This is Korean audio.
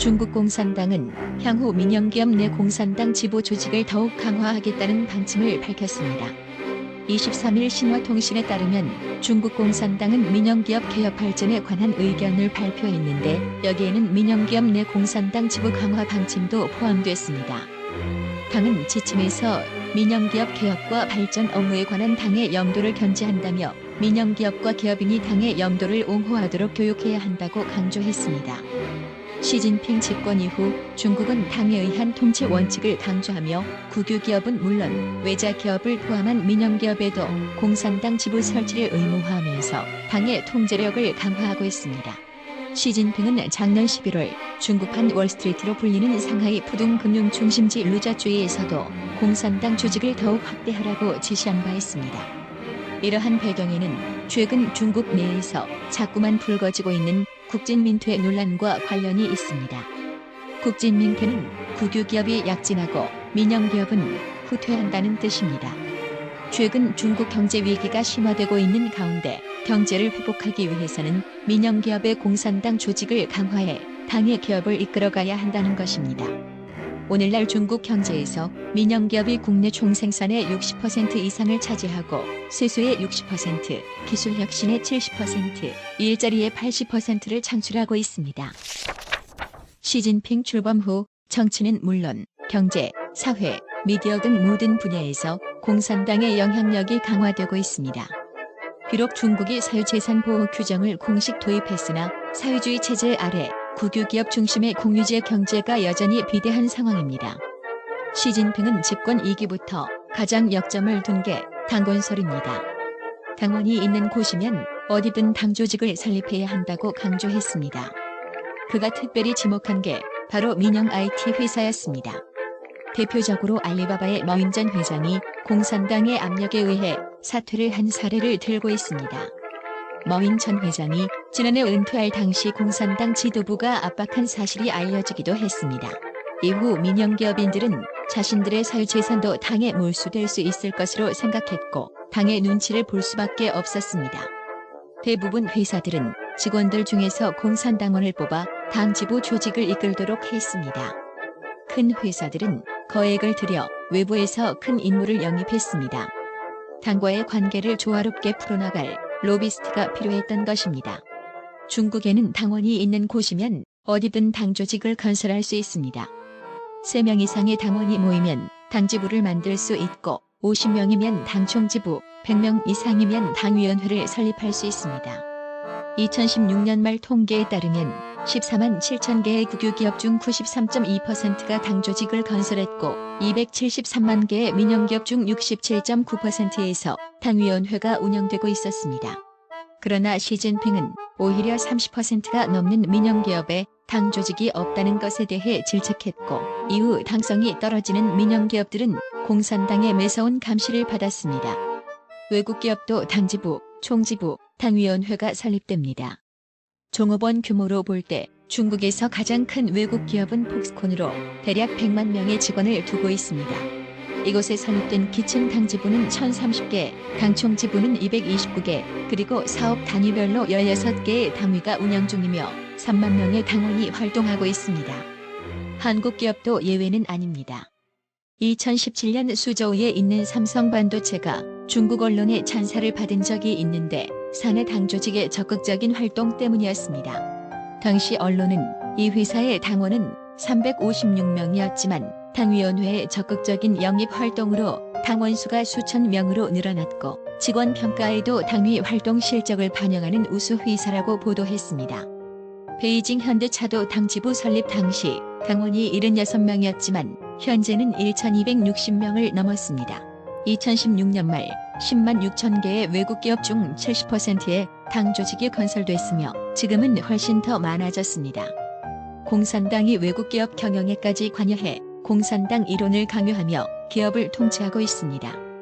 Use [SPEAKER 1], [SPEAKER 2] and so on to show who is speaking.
[SPEAKER 1] 중국 공산당은 향후 민영기업 내 공산당 지부 조직을 더욱 강화하겠다는 방침을 밝혔습니다. 23일 신화통신에 따르면 중국 공산당은 민영기업 개혁 발전에 관한 의견을 발표했는데 여기에는 민영기업 내 공산당 지부 강화 방침도 포함됐습니다. 당은 지침에서 민영기업 개혁과 발전 업무에 관한 당의 염도를 견지한다며 민영기업과 기업인이 당의 염도를 옹호하도록 교육해야 한다고 강조했습니다. 시진핑 집권 이후 중국은 당에 의한 통치 원칙을 강조하며 국유기업은 물론 외자기업을 포함한 민영기업에도 공산당 지부 설치를 의무화하면서 당의 통제력을 강화하고 있습니다. 시진핑은 작년 11월 중국판 월스트리트로 불리는 상하이 푸둥금융 중심지 루자주이에서도 공산당 조직을 더욱 확대하라고 지시한 바 있습니다. 이러한 배경에는 최근 중국 내에서 자꾸만 불거지고 있는 국진민퇴 논란과 관련이 있습니다. 국진민퇴는 국유기업이 약진하고 민영기업은 후퇴한다는 뜻입니다. 최근 중국 경제 위기가 심화되고 있는 가운데 경제를 회복하기 위해서는 민영기업의 공산당 조직을 강화해 당의 기업을 이끌어가야 한다는 것입니다. 오늘날 중국 경제에서 민영기업이 국내 총생산의 60% 이상을 차지하고 세수의 60%, 기술혁신의 70%, 일자리의 80%를 창출하고 있습니다. 시진핑 출범 후 정치는 물론 경제, 사회, 미디어 등 모든 분야에서 공산당의 영향력이 강화되고 있습니다. 비록 중국이 사유재산 보호 규정을 공식 도입했으나 사회주의 체제 아래 국유기업 중심의 공유제 경제가 여전히 비대한 상황입니다. 시진핑은 집권 2기부터 가장 역점을 둔 게 당건설입니다. 당원이 있는 곳이면 어디든 당 조직을 설립해야 한다고 강조했습니다. 그가 특별히 지목한 게 바로 민영 IT 회사였습니다. 대표적으로 알리바바의 머윈전 회장이 공산당의 압력에 의해 사퇴를 한 사례를 들고 있습니다. 머윈 전 회장이 지난해 은퇴할 당시 공산당 지도부가 압박한 사실이 알려지기도 했습니다. 이후 민영기업인들은 자신들의 사유재산도 당에 몰수될 수 있을 것으로 생각했고 당의 눈치를 볼 수밖에 없었습니다. 대부분 회사들은 직원들 중에서 공산당원을 뽑아 당 지부 조직을 이끌도록 했습니다. 큰 회사들은 거액을 들여 외부에서 큰 인물을 영입했습니다. 당과의 관계를 조화롭게 풀어나갈 로비스트가 필요했던 것입니다. 중국에는 당원이 있는 곳이면 어디든 당 조직을 건설할 수 있습니다. 3명 이상의 당원이 모이면 당지부를 만들 수 있고 50명이면 당총지부, 100명 이상이면 당위원회를 설립할 수 있습니다. 2016년 말 통계에 따르면 14만 7천 개의 국유기업 중 93.2%가 당 조직을 건설했고 273만 개의 민영기업 중 67.9%에서 당위원회가 운영되고 있었습니다. 그러나 시진핑은 오히려 30%가 넘는 민영기업에 당 조직이 없다는 것에 대해 질책했고 이후 당성이 떨어지는 민영기업들은 공산당의 매서운 감시를 받았습니다. 외국기업도 당지부, 총지부, 당위원회가 설립됩니다. 종업원 규모로 볼 때 중국에서 가장 큰 외국 기업은 폭스콘으로 대략 100만 명의 직원을 두고 있습니다. 이곳에 설립된 기층 당지부는 1030개, 당총지부는 229개, 그리고 사업 단위별로 16개의 당위가 운영 중이며 3만 명의 당원이 활동하고 있습니다. 한국 기업도 예외는 아닙니다. 2017년 수저우에 있는 삼성반도체가 중국 언론의 찬사를 받은 적이 있는데 사내 당 조직의 적극적인 활동 때문이었습니다. 당시 언론은 이 회사의 당원은 356명이었지만 당위원회의 적극적인 영입 활동으로 당원 수가 수천 명으로 늘어났고 직원 평가에도 당위 활동 실적을 반영하는 우수 회사라고 보도했습니다. 베이징 현대차도 당지부 설립 당시 당원이 76명이었지만 현재는 1260명을 넘었습니다. 2016년 말 10만 6천 개의 외국 기업 중 70%의 당 조직이 건설됐으며 지금은 훨씬 더 많아졌습니다. 공산당이 외국 기업 경영에까지 관여해 공산당 이론을 강요하며 기업을 통치하고 있습니다.